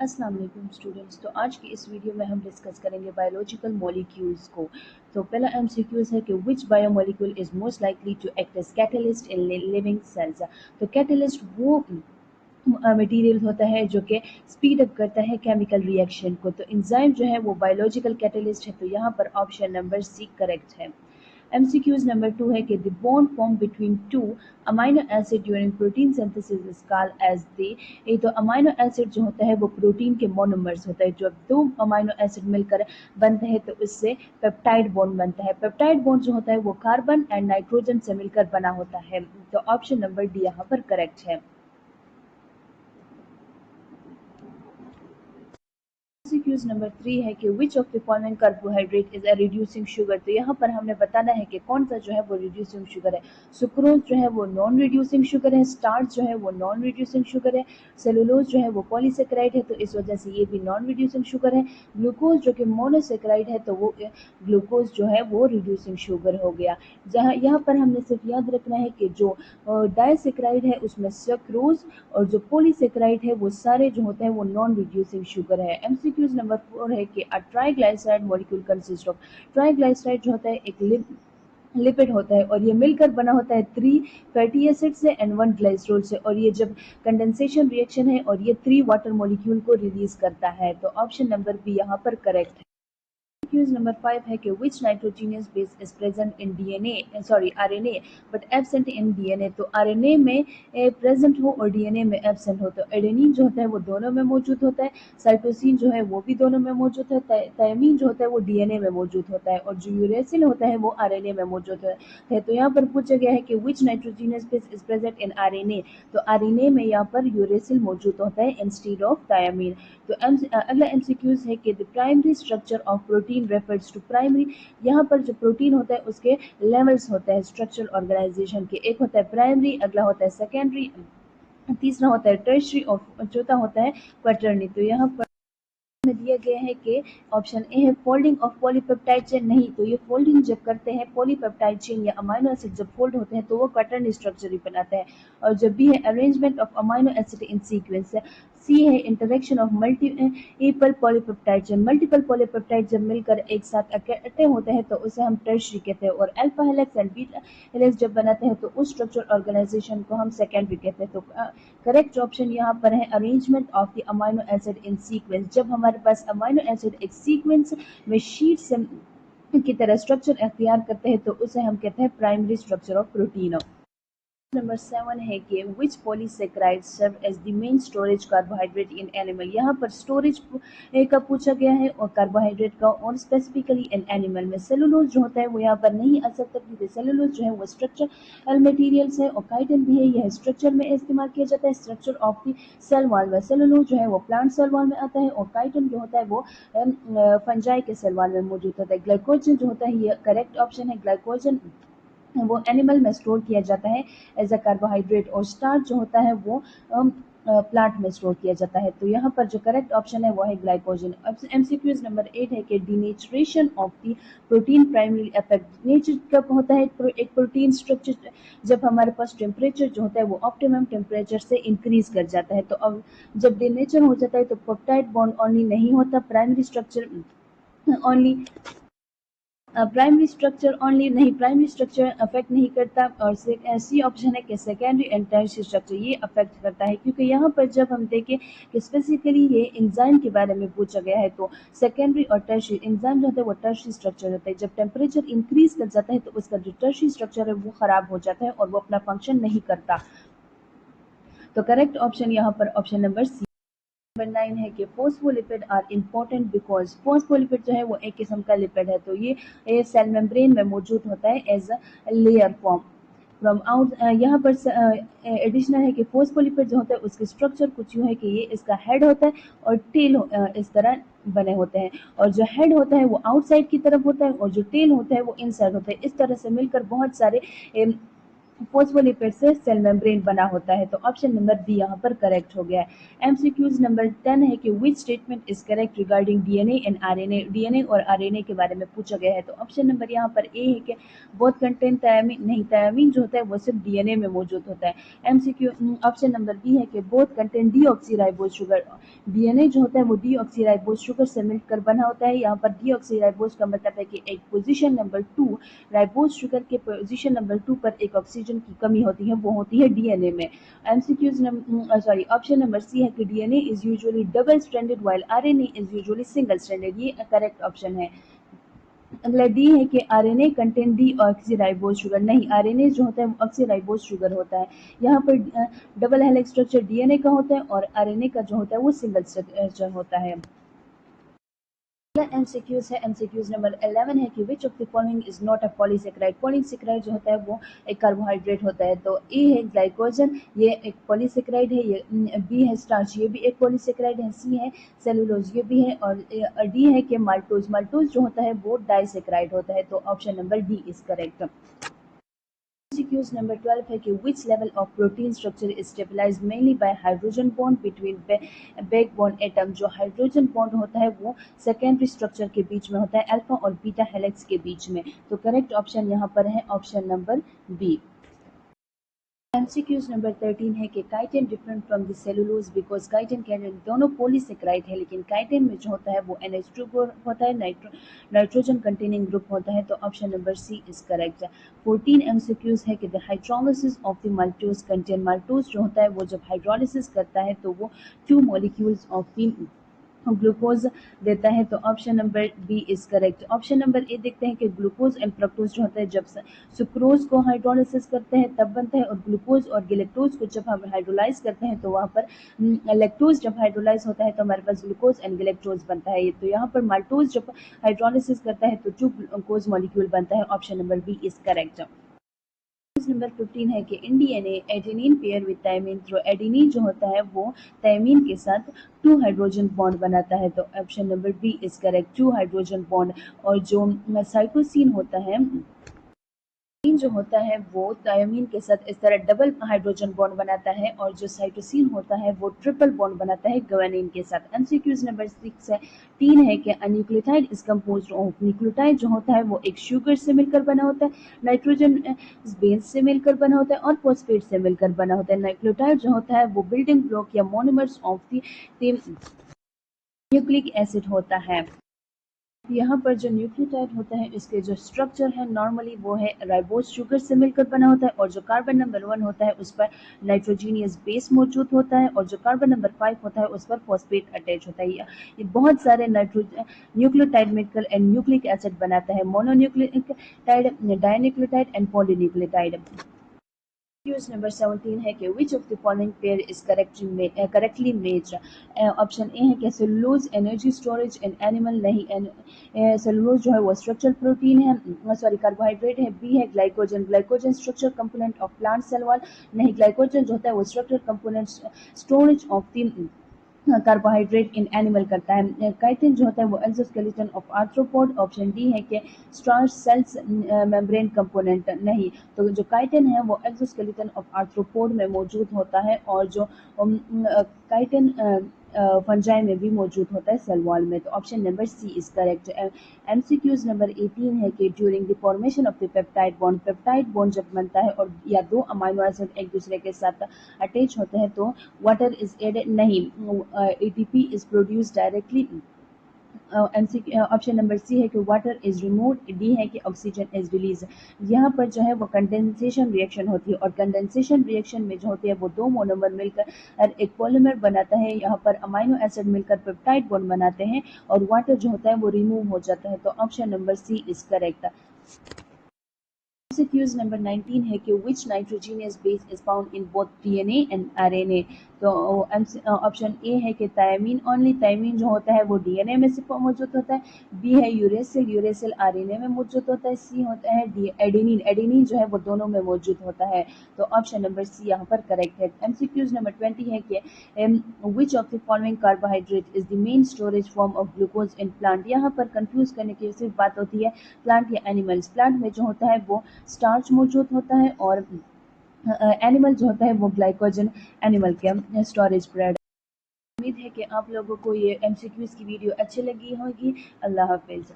अस्सलाम वालेकुम स्टूडेंट्स। तो आज की इस वीडियो में हम डिस्कस करेंगे बायोलॉजिकल मॉलिक्यूल्स को। तो पहला एमसीक्यूज है कि which biomolecule is most likely to act as catalyst in living cells. तो कैटलिस्ट वो मटेरियल होता है जो कि स्पीड अप करता है केमिकल रिएक्शन को। तो एंजाइम जो है वो बायोलॉजिकल कैटलिस्ट है। तो यहाँ पर ऑप्शन नंबर सी करेक्ट है। MCQs नंबर 2 है कि the bond form between two amino acid during protein synthesis is called as the. ये तो अमाइनो एसिड जो होता है वो प्रोटीन के मोनोमर्स होता है। जब दो अमाइनो एसिड मिलकर बनते हैं तो इससे पेप्टाइड बॉन्ड बनता है। पेप्टाइड बॉन्ड जो होता है वो कार्बन एंड नाइट्रोजन से मिलकर बना होता है। तो ऑप्शन नंबर डी यहाँ पर करेक्ट है। MCQs नंबर 3 है कि which of the following carbohydrate is a reducing sugar. तो यहाँ पर हमने बताना है कि कौन सा जो है वो रिड्यूसिंग शुगर है। सुक्रोज जो है वो नॉन रिड्यूसिंग शुगर है, स्टार्च जो है वो नॉन रिड्यूसिंग शुगर है, सेलुलोज जो है वो पॉलीसेकेराइड है तो इस वजह से ये भी नॉन रिड्यूसिंग शुगर है। ग्लूकोज जो कि मोनोसेकेराइड है तो वो ग्लूकोज जो है वो रिड्यूसिंग शुगर हो गया। जहाँ यहाँ पर हमने सिर्फ याद रखना है कि जो डाइसेकेराइड है उसमें सक्रोज और जो पॉलीसेकेराइड है वो सारे जो होते हैं वो नॉन रिड्यूसिंग शुगर है। MCQs नंबर 4 है कि a triglyceride molecule consist of. Triglyceride जो होता है एक लिपिड होता है और ये मिलकर बना होता है 3 फैटी एसिड से एंड 1 ग्लाइसरोल से। और ये जब कंडेंसेशन रिएक्शन है और ये 3 वाटर मॉलिक्यूल को रिलीज करता है। तो ऑप्शन नंबर बी यहाँ पर करेक्ट है। MCQs नंबर 5 है कि which nitrogenous base is present in RNA but absent in DNA। तो RNA में प्रेजेंट हो और DNA में एब्सेंट हो। तो एडेनिन जो होता है वो दोनों में मौजूद होता है, साइटोसिन जो है वो भी दोनों में मौजूद होता है, थायमीन जो होता है वो DNA में मौजूद होता है और जो यूरेसिल होता है वो RNA में मौजूद है। तो यहाँ पर पूछा गया है कि which nitrogenous base is present in RNA। तो RNA में यहाँ पर यूरेसिल मौजूद होता है इंस्टेड ऑफ थायमीन। तो अगला MCQs है कि the primary structure of protein refers to primary. यहाँ पर जो प्रोटीन होता है उसके लेवल्स होते हैं स्ट्रक्चरल ऑर्गेनाइजेशन के। एक होता है प्राइमरी, अगला होता है सेकेंडरी, तीसरा होता है टर्शियरी और चौथा होता है क्वाटरनरी। तो यहाँ पर में दिया गया है कि ऑप्शन ए है फोल्डिंग ऑफ पॉलीपेप्टाइड चेन। नहीं, तो ये फोल्डिंग जब करते हैं पॉलीपेप्टाइड चेन या अमाइनो एसिड जब फोल्ड होते हैं तो वो क्वाटरनरी स्ट्रक्चर ही बनाते हैं। और जब भी है arrangement of amino acid in sequence. C है interaction of multiple polypeptide chain. Multiple polypeptide जब मिलकर एक साथ इकट्ठे होते हैं तो उसे हम टर्शियरी कहते हैं। और alpha helix and beta helix जब बनाते हैं तो उस स्ट्रक्चर ऑर्गेनाइजेशन को हम सेकेंडरी कहते हैं। तो करेक्ट ऑप्शन यहाँ पर है arrangement of the amino acid in sequence. जब हमारे पास अमाइनो एसिड एक सीक्वेंस में शीट से की तरह स्ट्रक्चर अख्तियार करते हैं तो उसे हम कहते हैं primary structure of protein. Number 7 है कि which polysaccharide serve as the main storage carbohydrate in animal. यहाँ पर स्टोरेज का पूछा गया है और कार्बोहाइड्रेट का, और स्पेसिफिकली इन एनिमल में सेलुलोज जो होता है वो यहाँ पर नहीं आ सकता क्योंकि सेलुलोज जो है वो स्ट्रक्चरल मटेरियल्स है और काइटिन भी है, यह स्ट्रक्चर में इस्तेमाल किया जाता है structure of the cell wall में। सेलुलोज जो है वो प्लांट सेल वॉल में आता है और काइटिन जो होता है वो फंजाई के सेल वॉल में मौजूद होता है। ग्लाइकोजन जो होता है ये करेक्ट ऑप्शन है। ग्लाइकोजन वो एनिमल में स्टोर किया जाता है एज अ कार्बोहाइड्रेट और स्टार्च जो होता है वो प्लांट में स्टोर किया जाता है। तो यहाँ पर जो करेक्ट ऑप्शन है वो है ग्लाइकोजन। MCQs नंबर 8 है कि denaturation of the protein primary effect. Nature कब होता है एक प्रोटीन स्ट्रक्चर? जब हमारे पास टेम्परेचर जो होता है वो ऑप्टिमम टेम्परेचर से इंक्रीज कर जाता है। तो अब जब डिनेचर हो जाता है तो पेप्टाइड बॉन्ड ओनली नहीं होता, primary structure only primary structure only नहीं, प्राइमरी स्ट्रक्चर अफेक्ट नहीं करता। और सी ऑप्शन है कि सेकेंडरी एंड टर्शियरी स्ट्रक्चर ये अफेक्ट करता है। क्योंकि यहाँ पर जब हम देखें कि स्पेसिफिकली ये एंजाइम के बारे में पूछा गया है तो सेकेंडरी और टर्शियरी एंजाइम जो होता है वो टर्शियरी स्ट्रक्चर होता है। जब टेम्परेचर इंक्रीज कर जाता है तो उसका जो टर्शियरी स्ट्रक्चर है वो खराब हो जाता है और वो अपना फंक्शन नहीं करता। तो करेक्ट ऑप्शन यहाँ पर ऑप्शन नंबर सी। नंबर 9 है कि phospholipid are important because. Phospholipid जो है वो एक किस्म का लिपिड है तो ये सेल मेम्ब्रेन में मौजूद होता है as a layer form from out. यहाँ पर एडिशनल है कि फोस्फोलिपिड जो होता है उसकी स्ट्रक्चर कुछ यूँ है कि ये इसका हेड होता है और टेल इस तरह बने होते हैं। और जो हेड होता है वो आउटसाइड की तरफ होता है और जो टेल होता है वो इनसाइड होता है। इस तरह से मिलकर बहुत सारे फॉस्फोलिपिड से सेल मेम्ब्रेन बना होता है। तो ऑप्शन नंबर बी यहाँ पर करेक्ट हो गया है। एमसीक्यूज नंबर 10 है कि which statement is correct regarding DNA and RNA. DNA और आरएनए के बारे में पूछा गया है। तो ऑप्शन नंबर यहाँ पर ए है कि बोथ कंटेन थायमीन, नहीं, थायमीन जो होता है वो सिर्फ डीएनए में मौजूद होता है। एमसीक्यू ऑप्शन नंबर बी है कि both contain deoxyribose sugar. DNA जो होता है वो डीऑक्सीराइबोज शुगर से मिलकर बना होता है। यहाँ पर डीऑक्सीराइबोज का मतलब है कि एक पोजीशन नंबर 2 राइबोज शुगर के पोजीशन नंबर 2 पर एक ऑक्सीजन की कमी होती है, वो होती है डीएनए में। MCQs sorry, option number C है कि DNA is usually double stranded while RNA is usually single stranded. ये करेक्ट ऑप्शन है। अगला डी है कि RNA contain deoxyribose sugar. नहीं, आरएनए जो होता है वो ऑक्सीराइबोज शुगर होता है। यहाँ पर डबल हेलिक्स स्ट्रक्चर डीएनए का होता है और आरएनए का जो होता है वो सिंगल स्ट्रक्चर होता है। एमसीक्यूज है। एमसीक्यूज नंबर 11 है कि which of the following is not a polysaccharide. Polysaccharide जो होता है वो एक कार्बोहाइड्रेट होता है। तो ए है ग्लाइकोजन, ये एक पॉलीसेकेराइड है। ये बी है स्टार्च, ये भी एक पॉलीसेकेराइड है। सी है सेलुलोज, ये भी है। और डी है कि माल्टोज। माल्टोज जो होता है वो डाइसेकेराइड होता है। तो option number D is correct. MCQs number 12 है कि which level of protein structure is stabilized mainly by hydrogen bond between backbone atom। जो हाइड्रोजन बॉन्ड होता है वो सेकेंडरी स्ट्रक्चर के बीच में होता है, अल्फा और बीटा हेलिक्स के बीच में। तो करेक्ट ऑप्शन यहाँ पर है option number B. MCQs number 13 है कि chitin different from the cellulose because chitin के दोनों पॉलीसेकेराइड है, लेकिन काइटिन में जो होता है वो NH2 होता है, नाइट्रोजन कंटेनिंग ग्रुप होता है। तो option number C is correct. 14 MCQs है कि the hydrolysis of the maltose contain. Maltose जो होता है वो जब हाइड्रोलिसिस करता है तो वो 2 मॉलिक्यूल्स ऑफ द ग्लूकोज देता है। तो option number B is correct. Option number A देखते हैं कि ग्लूकोज एंड फ्रक्टोज जो होता है जब सुक्रोज को हाइड्रोलिसिस करते हैं तब बनता है, और ग्लूकोज और गिलेक्टोज को जब हम हाइड्रोलाइज करते हैं तो वहाँ पर लैक्टोज जब हाइड्रोलाइज होता है तो हमारे पास ग्लूकोज एंड गिलेक्टोज बनता है। तो यहाँ पर माल्टोज जब हाइड्रोलिसिस करता है तो 2 ग्लूकोज मॉलिक्यूल बनता है। Option number B is correct. Number 15 है कि in DNA adenine pair with thymine. तो एडेनिन जो होता है वो थायमिन के साथ 2 हाइड्रोजन बॉन्ड बनाता है। तो option number B is correct, 2 hydrogen bond. और जो साइटोसिन होता है, जो होता है वो थायमिन के साथ इस तरह डबल हाइड्रोजन बॉन्ड बनाता है, और जो साइटोसिन होता है वो ट्रिपल बॉन्ड बनाता है ग्वानिन के साथ। एमसीक्यूज नंबर 6 है, 3 है कि nucleotide is composed of. Nucleotide जो होता है वो एक शुगर से मिलकर बना होता है, नाइट्रोजन बेस से मिलकर बना होता है और फॉस्फेट से मिलकर बना होता है। न्यूक्लियोटाइड जो होता है वो बिल्डिंग ब्लॉक या monomers of the nucleic acid होता है। यहाँ पर जो न्यूक्लियोटाइड होता है इसके जो स्ट्रक्चर है नॉर्मली वो है राइबोज शुगर से मिलकर बना होता है, और जो कार्बन नंबर 1 होता है उस पर नाइट्रोजीनियस बेस मौजूद होता है, और जो कार्बन नंबर 5 होता है उस पर फॉस्फेट अटैच होता है। ये बहुत सारे न्यूक्लियोटाइड मिलकर एंड न्यूक्लिक एसिड बनाता है, mononucleotide, dinucleotide and polynucleotide. Use number 17 है कि which of the following pair is correctly matched। Option A है कि cellulose energy storage in animal. नहीं, सेलुलोज जो है वो स्ट्रक्चरल प्रोटीन है, सॉरी कार्बोहाइड्रेट है। बी है glycogen, glycogen structure component of plant cell wall. नहीं, ग्लाइकोजन जो होता है वो structural component storage of the carbohydrate in animal करता है। काइटिन जो होता है वो exoskeleton of arthropod. Option D है कि स्टार्च सेल्स मेम्ब्रेन कंपोनेंट। नहीं, तो जो काइटिन है वो एक्सोस्केलेटन ऑफ आर्थ्रोपोड में मौजूद होता है, और जो काइटिन फंजाई में भी मौजूद होता है सेल वॉल में। तो option number C is correct. MCQs number 18 है कि during the formation of the peptide bond जब बनता है और या 2 अमाइनो एसिड एक दूसरे के साथ अटैच होते हैं तो वाटर इज एडेड। नहीं, ATP is produce directly. Option number C है कि वाटर इज रिमूव्ड। डी है कि ऑक्सीजन इज रिलीज। यहाँ पर जो है वो कंडेंसेशन रिएक्शन होती है, और कंडेंसेशन रिएक्शन में जो होती है वो 2 मोनोमर मिलकर एक पॉलीमर बनाता है। यहाँ पर अमाइनो एसिड मिलकर पेप्टाइड बॉन्ड बनाते हैं, और वाटर जो होता है वो रिमूव हो जाता है। तो option number C is correct. MCQs number 19 है कि which nitrogenous base is found in both DNA and RNA। तो ऑप्शन ए है कि थायमीन ओनली। थायमीन जो होता है वो डीएनए में से मौजूद होता है। बी है यूरेसिल, यूरेसिल आरएनए में मौजूद होता है। सी होता है एडेनिन, एडेनिन जो है वो दोनों में मौजूद होता है। तो ऑप्शन नंबर सी यहाँ पर करेक्ट है। एमसीक्यूज नंबर 20 है कि which of the following carbohydrate is the main storage form of glucose in plant. यहाँ पर कंफ्यूज करने की सिर्फ बात होती है प्लांट या एनिमल्स। प्लांट में जो होता है वो स्टार्च मौजूद होता है, और एनिमल जो होता है वो ग्लाइकोजन एनिमल के स्टोरेज पर। उम्मीद है कि आप लोगों को ये एमसीक्यूज़ की वीडियो अच्छी लगी होगी। अल्लाह हाफ़िज़।